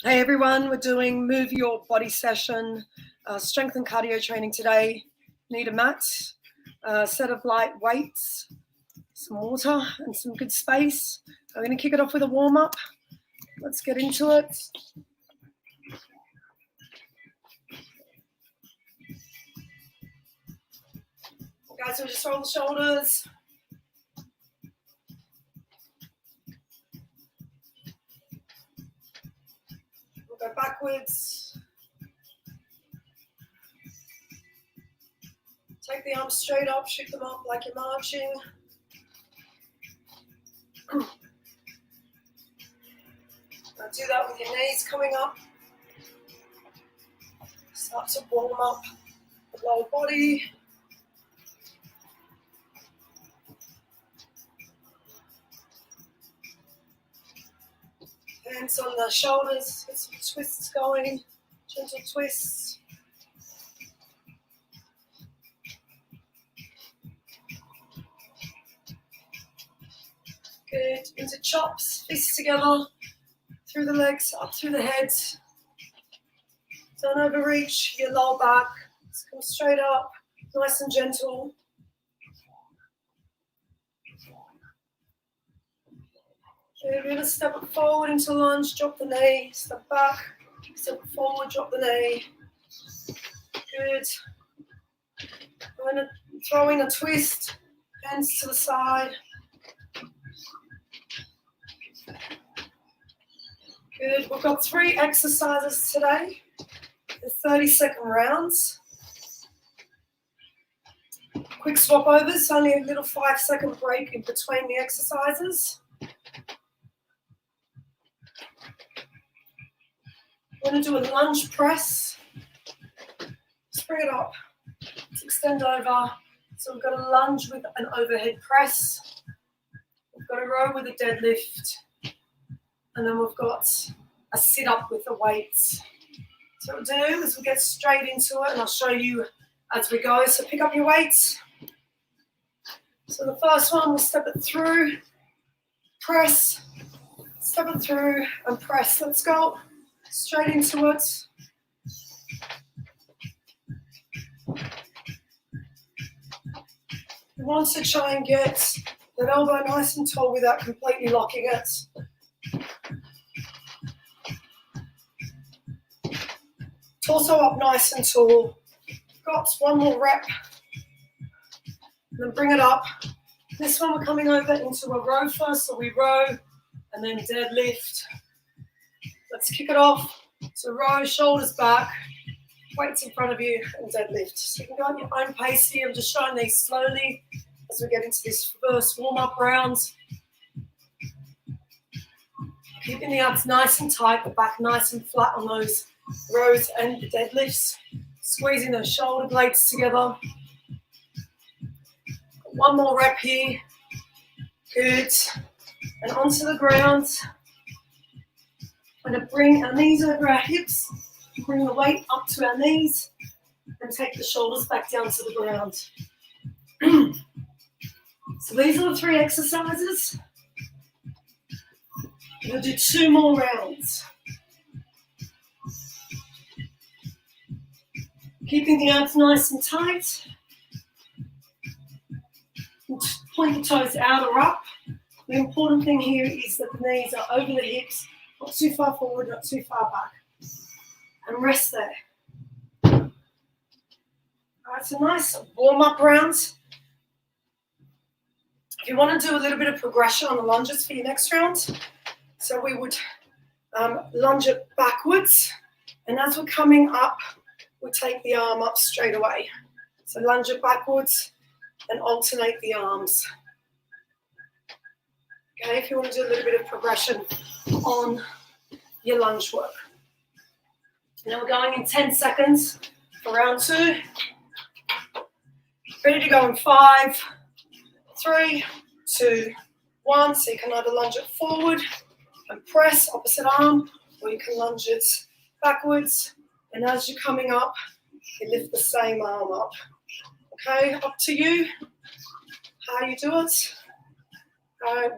Hey everyone, we're doing Move Your Body session, strength and cardio training today. Need a mat, a set of light weights, some water and some good space. I'm going to kick it off with a warm-up. Let's get into it. Guys, we'll just roll the shoulders. We'll go backwards. Take the arms straight up, shoot them up like you're marching. Now do that with your knees coming up. Start to warm up the lower body. Hands on the shoulders, get some twists going, gentle twists. Good, into chops, fists together, through the legs, up through the head. Don't overreach your lower back, just come straight up, nice and gentle. Good, we're going to step it forward into lunge, drop the knee, step back, step it forward, drop the knee. Good. We're going to throw in a twist, hands to the side. Good, we've got 3 exercises today, the 30-second rounds. Quick swap overs, only a little 5-second break in between the exercises. We're going to do a lunge press. Just bring it up. Let's extend over. So we've got a lunge with an overhead press. We've got a row with a deadlift. And then we've got a sit-up with the weights. So what we'll do is we'll get straight into it, and I'll show you as we go. So pick up your weights. So the first one, we'll step it through, press, step it through, and press. Let's go straight into it. We want to try and get that elbow nice and tall without completely locking it. Torso up nice and tall. Got one more rep. And then bring it up. This one we're coming over into a row first, so we row and then deadlift. Let's kick it off. So row, shoulders back, weights in front of you, and deadlift. So you can go at your own pace here. I'm just showing these slowly as we get into this first warm-up round. Keeping the abs nice and tight, the back nice and flat on those rows and the deadlifts. Squeezing those shoulder blades together. One more rep here. Good. And onto the ground. I'm going to bring our knees over our hips, bring the weight up to our knees, and take the shoulders back down to the ground. So these are the 3 exercises. We'll do 2 more rounds. Keeping the abs nice and tight. Point the toes out or up. The important thing here is that the knees are over the hips, not too far forward, not too far back. And rest there. All right, so nice warm-up rounds. If you want to do a little bit of progression on the lunges for your next round, so we would lunge it backwards, and as we're coming up, we take the arm up straight away. So lunge it backwards and alternate the arms. Okay, if you want to do a little bit of progression on your lunge work. Now we're going in 10 seconds for round 2. Ready to go in 5, 3, 2, 1. So you can either lunge it forward and press opposite arm, or you can lunge it backwards. And as you're coming up, you lift the same arm up. Okay, up to you how you do it.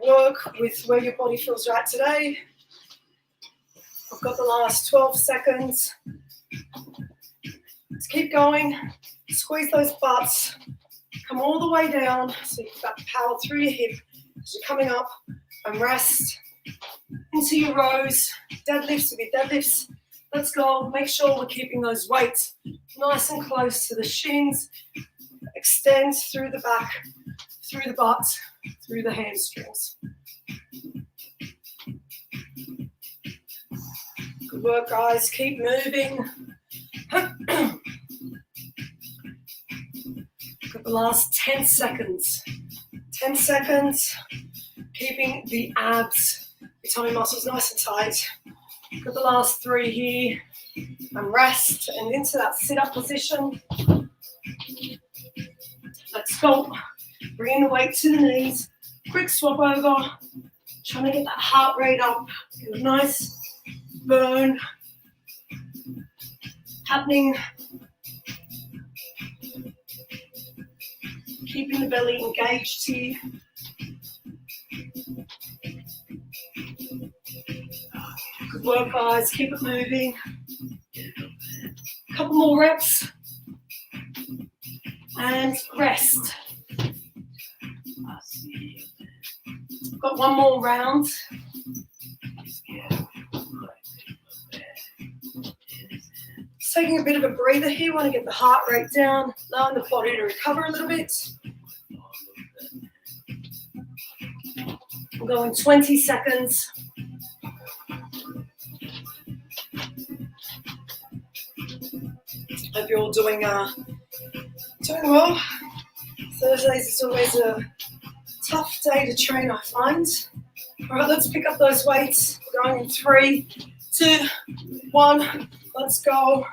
Work with where your body feels right today. I've got the last 12 seconds. Let's keep going. Squeeze those butts. Come all the way down so you've got power through your hip as you're coming up, and rest into your rows. Deadlifts with your deadlifts. Let's go. Make sure we're keeping those weights nice and close to the shins. Extend through the back, through the butt, through the hamstrings. Good work, guys. Keep moving. Got the last 10 seconds. 10 seconds. Keeping the abs, your tummy muscles nice and tight. Got the last 3 here. And rest and into that sit-up position. Let's go. Bringing the weight to the knees. Quick swap over. Trying to get that heart rate up. Get a nice burn happening. Keeping the belly engaged here. Good work, guys. Keep it moving. A couple more reps. And rest. Got one more round. Just taking a bit of a breather here. Want to get the heart rate down, allowing the body to recover a little bit. We're going 20 seconds. Hope you're all doing well. Thursdays is always a tough day to train, I find. All right, let's pick up those weights. We're going in 3, 2, 1. Let's go.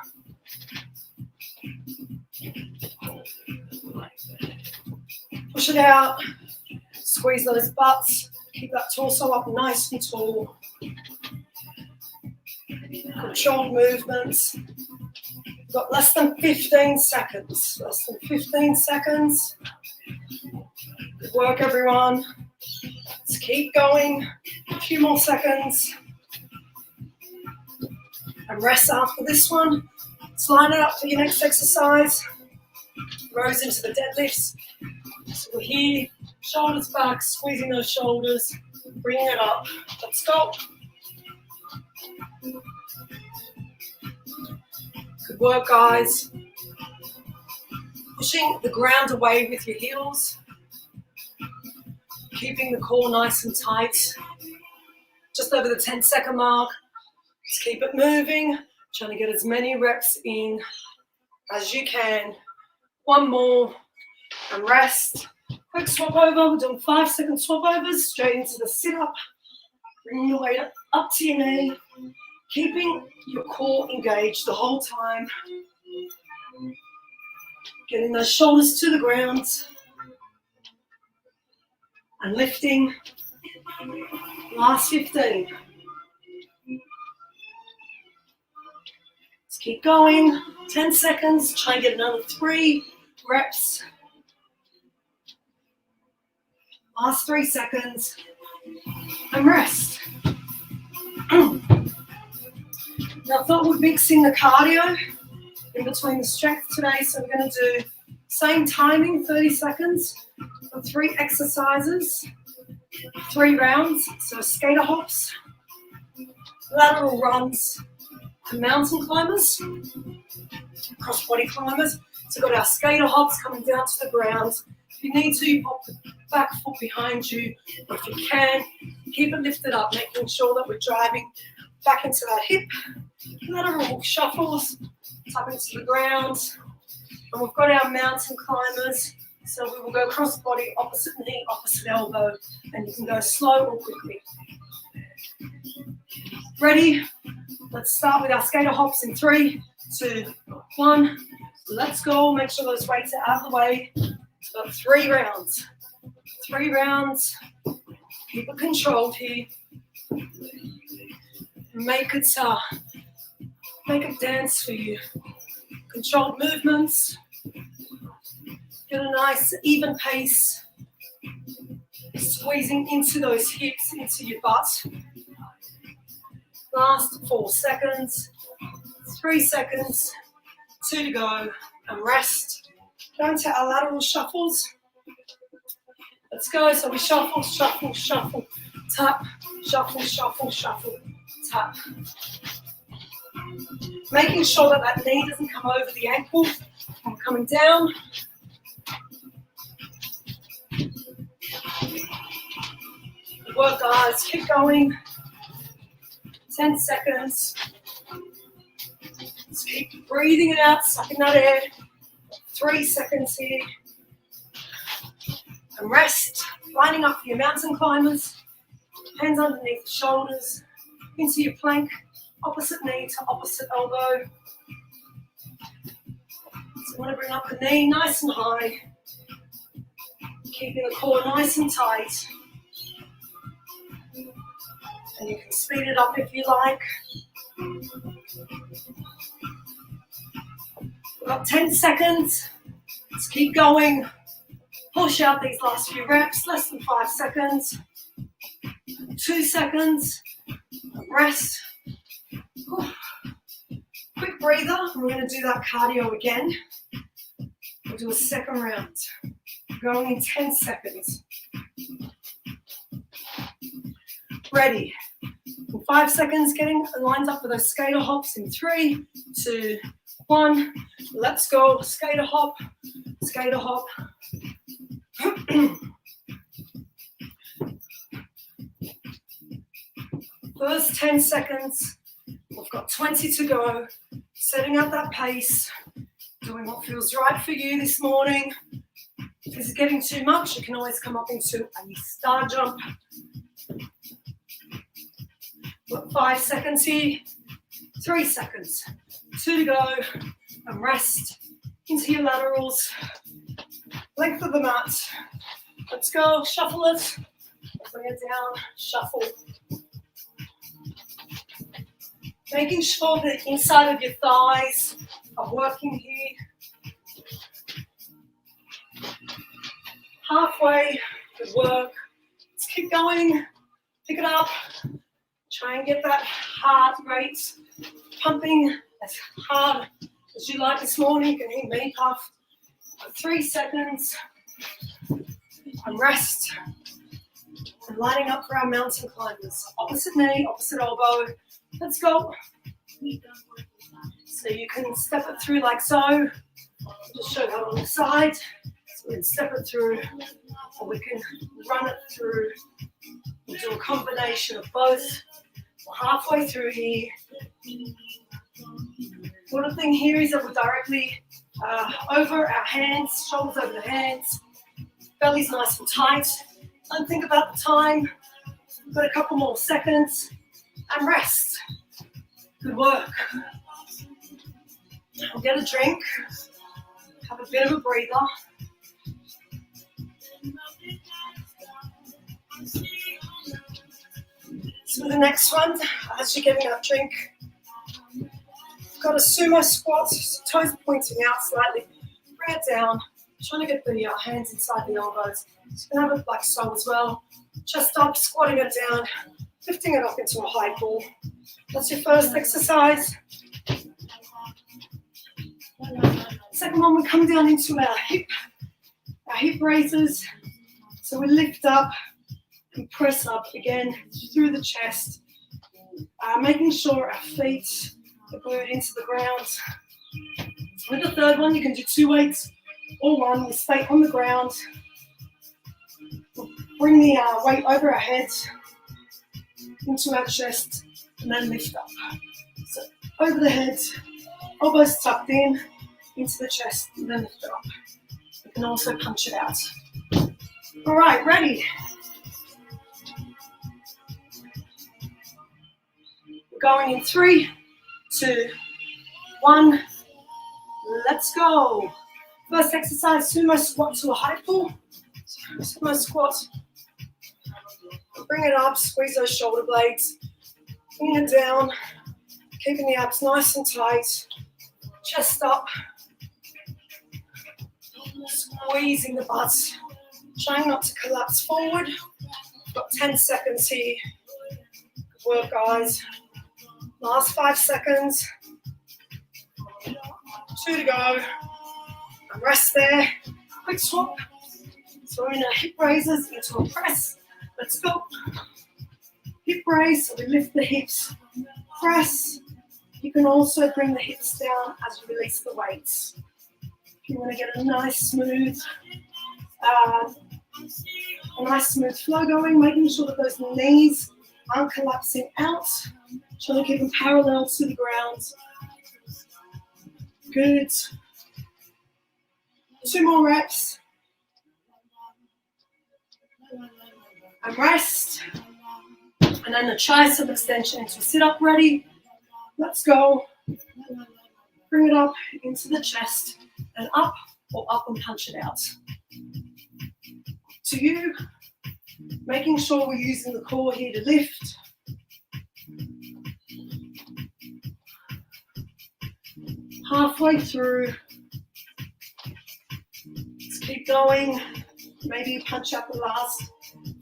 Push it out. Squeeze those butts. Keep that torso up nice and tall. Controlled movements. We've got less than 15 seconds. Less than 15 seconds. Good work, everyone. Let's keep going. A few more seconds. And rest after this one. Let's line it up for your next exercise. Rows into the deadlifts. So we're here, shoulders back, squeezing those shoulders, bringing it up. Let's go. Good work, guys. Pushing the ground away with your heels. Keeping the core nice and tight. Just over the 10-second mark. Just keep it moving. Trying to get as many reps in as you can. One more. And rest. Quick swap over. We're doing 5-second swap overs straight into the sit-up. Bring your weight up to your knee. Keeping your core engaged the whole time. Getting those shoulders to the ground. And lifting. Last 15. Let's keep going. 10 seconds. Try and get another 3 reps. Last 3 seconds. And rest. Now I thought we'd mix in the cardio in between the strength today, so we're going to do same timing, 30 seconds for 3 exercises, 3 rounds. So skater hops, lateral runs, and mountain climbers, cross body climbers. So we've got our skater hops coming down to the ground. If you need to, you pop the back foot behind you, but if you can, keep it lifted up, making sure that we're driving back into that hip. Lateral shuffles, up into the ground. And we've got our mountain climbers, so we will go cross body, opposite knee, opposite elbow, and you can go slow or quickly. Ready? Let's start with our skater hops in 3, 2, 1. Let's go. Make sure those weights are out of the way. It's got 3 rounds. 3 rounds. Keep it controlled here. Make it dance for you. Controlled movements. Get a nice even pace. Squeezing into those hips, into your butt. Last 4 seconds, 3 seconds, 2 to go, and rest. Go into our lateral shuffles. Let's go. So we shuffle, shuffle, shuffle, tap, shuffle, shuffle, shuffle, tap. Making sure that that knee doesn't come over the ankle. I'm coming down. Good work, guys. Keep going. 10 seconds. Just keep breathing it out, sucking that air. 3 seconds here. And rest. Lining up for your mountain climbers. Hands underneath the shoulders. Into your plank. Opposite knee to opposite elbow. So you want to bring up the knee nice and high. Keeping the core nice and tight. And you can speed it up if you like. We've got 10 seconds. Let's keep going. Push out these last few reps, less than 5 seconds. 2 seconds. Rest. Quick breather. We're going to do that cardio again. We'll do a second round. Going in 10 seconds. Ready. In 5 seconds, getting lined up with those skater hops in 3, 2, 1. Let's go. Skater hop. Skater hop. First 10 seconds. We've got 20 to go. Setting up that pace. Doing what feels right for you this morning. If this is getting too much, you can always come up into a star jump. Got 5 seconds here. 3 seconds. 2 to go. And rest into your laterals. Length of the mat. Let's go. Shuffle it. Bring it down. Shuffle. Making sure the inside of your thighs are working here. Halfway. Good work. Let's keep going. Pick it up. Try and get that heart rate pumping as hard as you like this morning. You can hear me puff. 3 seconds. And rest. And lining up for our mountain climbers. Opposite knee, opposite elbow. Let's go. So you can step it through like so. Just show that on the side. So we can step it through, or we can run it through. We'll do a combination of both. We're halfway through here. One thing here is that we're directly over our hands, shoulders over the hands. Belly's nice and tight. Don't think about the time. We've got a couple more seconds. And rest. Good work. We'll get a drink. Have a bit of a breather. So the next one, as you're getting that drink, got a sumo squat, toes pointing out slightly. Bring it down. Trying to get the hands inside the elbows. So you can have it like so as well. Chest up, squatting it down, lifting it up into a high ball. That's your first exercise. Second one, we come down into our hip raises. So we lift up and press up again through the chest, making sure our feet are glued into the ground. With the third one, you can do 2 weights or 1. We stay on the ground. We'll bring the weight over our heads into our chest and then lift up. So over the head, elbows tucked in, into the chest, and then lift it up. You can also punch it out. All right, ready? We're going in 3, 2, 1. Let's go. First exercise, sumo squat to a high pull. Sumo squat. Bring it up, squeeze those shoulder blades. Bring it down, keeping the abs nice and tight. Chest up. Squeezing the butt. Trying not to collapse forward. Got 10 seconds here. Good work, guys. Last 5 seconds. 2 to go. And rest there. Quick swap. So we're in a hip raises into a press. Let's go. Hip raise, so we lift the hips. Press. You can also bring the hips down as you release the weights. If you want to get a nice smooth flow going, making sure that those knees aren't collapsing out. Trying to keep them parallel to the ground. Good. 2 more reps. And rest. And then the tricep extension into sit up ready. Let's go. Bring it up into the chest and up, or up and punch it out. To you, making sure we're using the core here to lift. Halfway through. Let's keep going. Maybe you punch up the last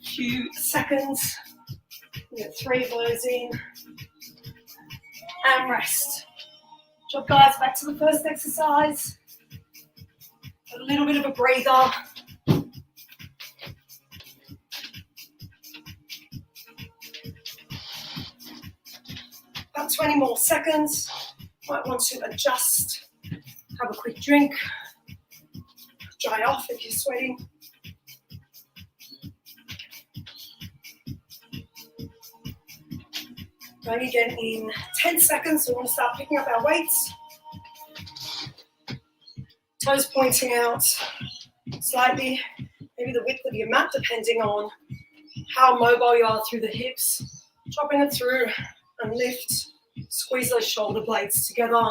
few seconds. Get 3 of those in. And rest. Good job, guys. Back to the first exercise. A little bit of a breather. About 20 more seconds. Might want to adjust. Have a quick drink. Dry off if you're sweating. Going again in 10 seconds, so we're going to start picking up our weights. Toes pointing out slightly, maybe the width of your mat, depending on how mobile you are through the hips. Dropping it through and lift. Squeeze those shoulder blades together.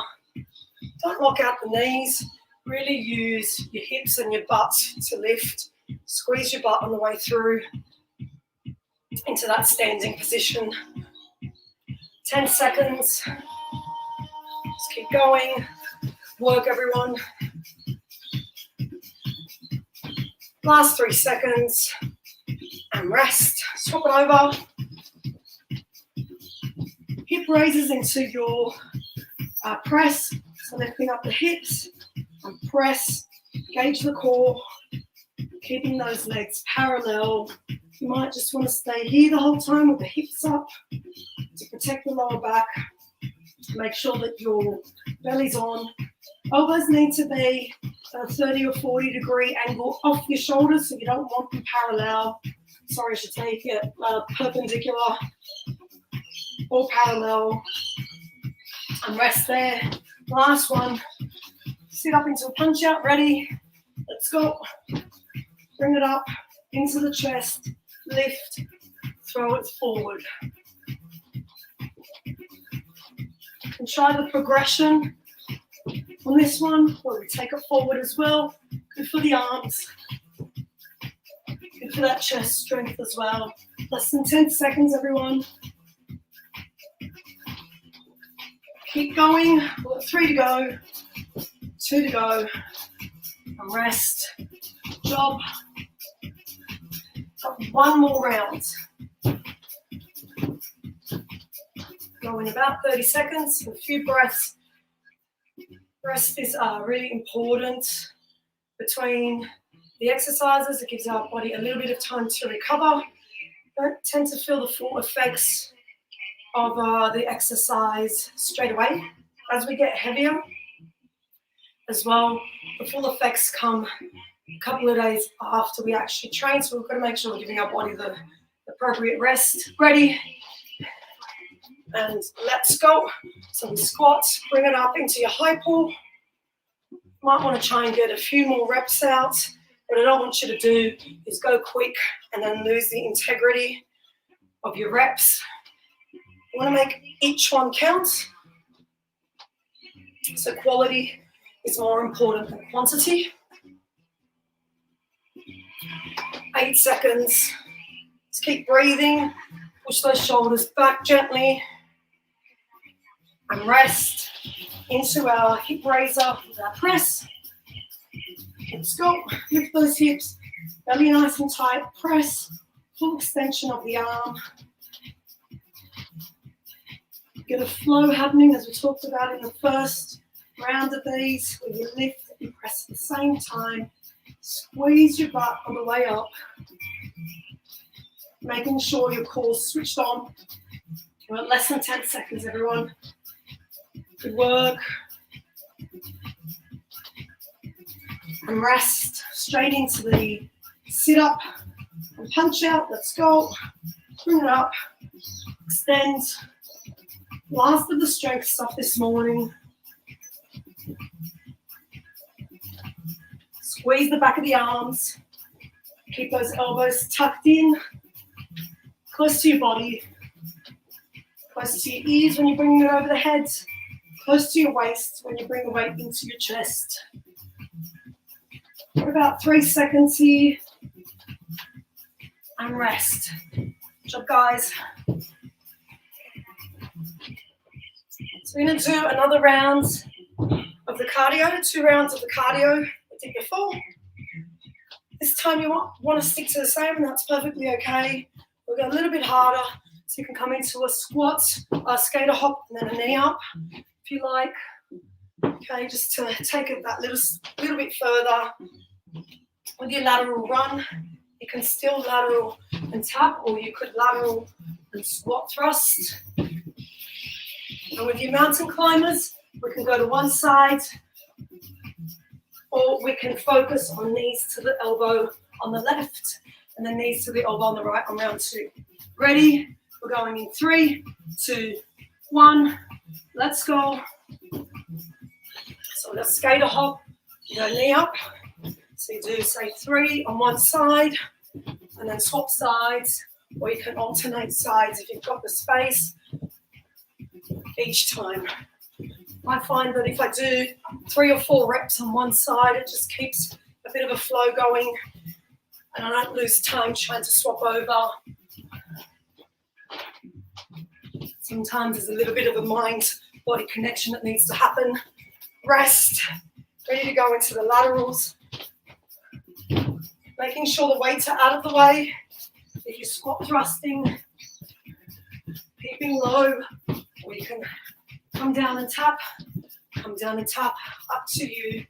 Don't lock out the knees. Really use your hips and your butt to lift. Squeeze your butt on the way through into that standing position. 10 seconds. Just keep going. Work, everyone. Last 3 seconds. And rest. Swap it over. Hip raises into your press. So lifting up the hips and press. Engage the core. Keeping those legs parallel. You might just want to stay here the whole time with the hips up to protect the lower back. Make sure that your belly's on. Elbows need to be a 30 or 40 degree angle off your shoulders, so you don't want them parallel. Sorry, I should take it perpendicular or parallel. And rest there. Last one. Sit up into a punch out. Ready? Let's go. Bring it up into the chest. Lift. Throw it forward. And try the progression on this one, where we take it forward as well. Good for the arms. Good for that chest strength as well. Less than 10 seconds, everyone. Keep going. We've got 3 to go, 2 to go. And rest. Good job. Got 1 more round. Go in about 30 seconds, a few breaths. Rest is really important between the exercises. It gives our body a little bit of time to recover. Don't tend to feel the full effects of the exercise straight away. As we get heavier as well, the full effects come a couple of days after we actually train, so we've got to make sure we're giving our body the appropriate rest. Ready? And let's go. So we squat, bring it up into your high pull. Might want to try and get a few more reps out. What I don't want you to do is go quick and then lose the integrity of your reps. You want to make each one count. So quality is more important than quantity. 8 seconds. Just keep breathing. Push those shoulders back gently. And rest into our hip raiser with our press. Let's go. Lift those hips. Belly nice and tight. Press. Full extension of the arm. Get a flow happening as we talked about in the first round of these, where you lift and press at the same time. Squeeze your butt on the way up, making sure your core's switched on. We're at less than 10 seconds, everyone. Good work. And rest straight into the sit up and punch out. Let's go. Bring it up. Extend. Last of the strength stuff this morning. Squeeze the back of the arms. Keep those elbows tucked in, close to your body, close to your ears when you're bringing it over the head, close to your waist when you bring the weight into your chest. For about 3 seconds here, and rest. Good job, guys. So we're going to do another round of the cardio, 2 rounds of the cardio. We did before. This time you want to stick to the same, and that's perfectly okay. We'll go a little bit harder, so you can come into a squat, a skater hop, and then a knee up, if you like. Okay, just to take it that little bit further. With your lateral run, you can still lateral and tap, or you could lateral and squat thrust. And with your mountain climbers, we can go to one side, or we can focus on knees to the elbow on the left, and then knees to the elbow on the right on round 2. Ready? We're going in 3, 2, 1. Let's go. So we'll skater hop, you go knee up. So you do, say, 3 on one side, and then swap sides, or you can alternate sides if you've got the space each time. I find that if I do 3 or 4 reps on one side, it just keeps a bit of a flow going, and I don't lose time trying to swap over. Sometimes there's a little bit of a mind-body connection that needs to happen. Rest, ready to go into the laterals. Making sure the weights are out of the way. If you're squat thrusting, keeping low, or you can come down and tap, up to you.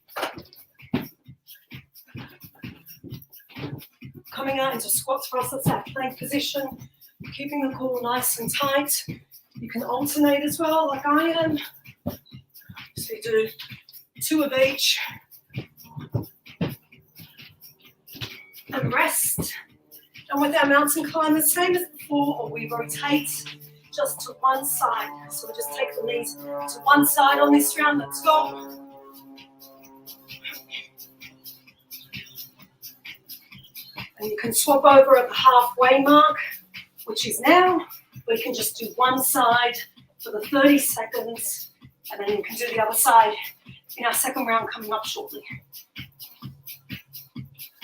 Coming out into squat thrust, that's that plank position, keeping the core nice and tight. You can alternate as well, like I am. So you do 2 of each. And rest. And with our mountain climbers, same as before, or we rotate just to one side. So we'll just take the knees to one side on this round. Let's go. And you can swap over at the halfway mark, which is now. We can just do one side for the 30 seconds, and then you can do the other side in our second round coming up shortly.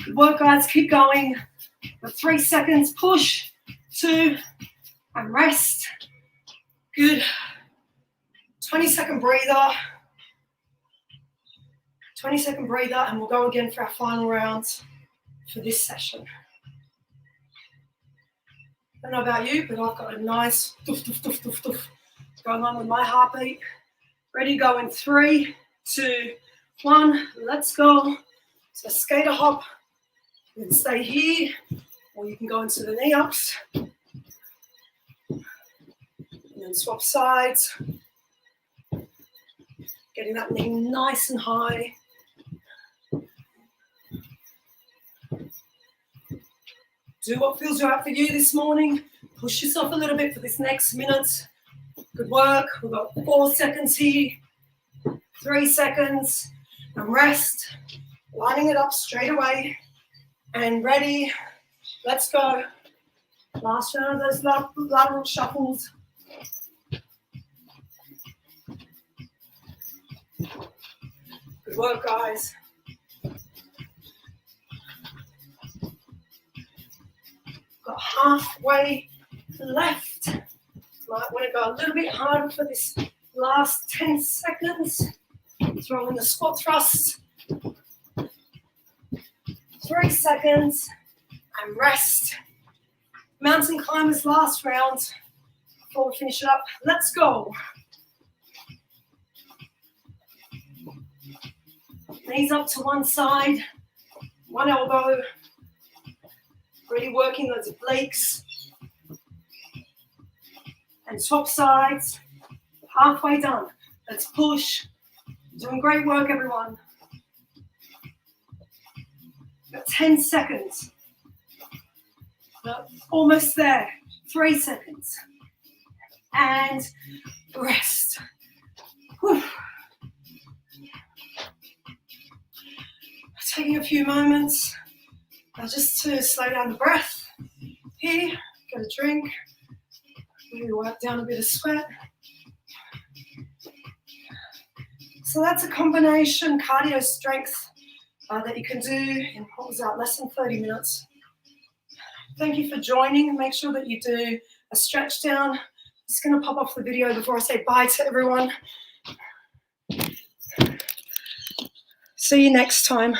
Good work, guys. Keep going. For 3 seconds, push, 2, and rest. Good. 20-second breather. 20-second breather, and we'll go again for our final round for this session. I don't know about you, but I've got a nice doof, doof, doof, doof, doof going on with my heartbeat. Ready, go in 3, 2, 1. Let's go. So skater hop. You can stay here, or you can go into the knee ups. And then swap sides. Getting that knee nice and high. Do what feels right for you this morning. Push yourself a little bit for this next minute. Good work. We've got 4 seconds here. 3 seconds. And rest. Lining it up straight away. And ready. Let's go. Last round of those lateral shuffles. Good work, guys. Got halfway left. Might want to go a little bit harder for this last 10 seconds. Throw in the squat thrust. 3 seconds and rest. Mountain climbers last round. before we finish it up. Let's go. Knees up to one side, one elbow. Really working those obliques. And swap sides. Halfway done. Let's push. Doing great work, everyone. Got 10 seconds. Almost there. 3 seconds. And rest. Whew. Taking a few moments just to slow down the breath. Here, get a drink. Maybe wipe down a bit of sweat. So that's a combination cardio strength that you can do in less than 30 minutes. Thank you for joining. Make sure that you do a stretch down. Just going to pop off the video before I say bye to everyone. See you next time.